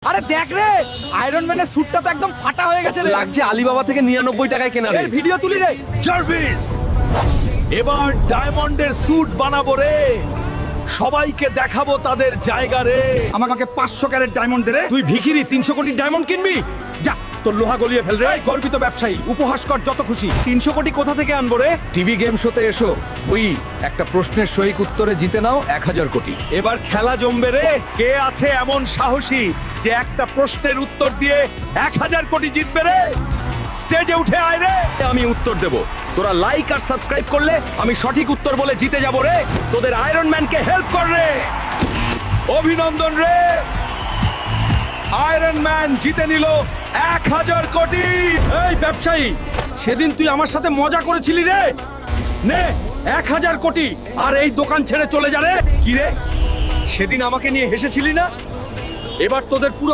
আরে দেখ রে, আয়রন ম্যানের স্যুটটা তো একদম ফাটা হয়ে গেছে রে। লাগছে আলিবাবা থেকে 99 টাকায় কেনা রে। এর ভিডিও তুলি রে। জার্ভিস, এবার ডায়মন্ডের স্যুট বানাবো রে, সবাইকে দেখাবো তাদের জায়গা রে। আমাকে 500 ক্যারেট ডায়মন্ড দে রে। তুই ভিখিরি 300 কোটি ডায়মন্ড কিনবি? যা, তোর লোহা গলিয়ে ফেল রে। গর্বিত ব্যবসায়ী, উপহাস কর যত খুশি। 300 কোটি কোথা থেকে আনবো রে? টিভি গেম শোতে এসো, ওই একটা প্রশ্নের সঠিক উত্তরে জিতে নাও 1000 কোটি। এবার খেলা জমবে রে। কে আছে এমন সাহসী যে একটা প্রশ্নের উত্তর দিয়ে 1000 কোটি জিতবে রে? স্টেজে উঠে আয় রে। আমি উত্তর দেব, তোরা লাইক আর সাবস্ক্রাইব করলে আমি সঠিক উত্তর বলে জিতে যাব রে। তোদের আয়রন ম্যানকে হেল্প কর রে। অভিনন্দন রে, আয়রন ম্যান জিতে নিল 1000 কোটি। এই ব্যবসায়ী, সেদিন তুই আমার সাথে মজা করেছিলি রে। নে 1000 কোটি আর এই দোকান ছেড়ে চলে যা রে। কি রে, সেদিন আমাকে নিয়ে হেসেছিলি না? এবার তোদের পুরো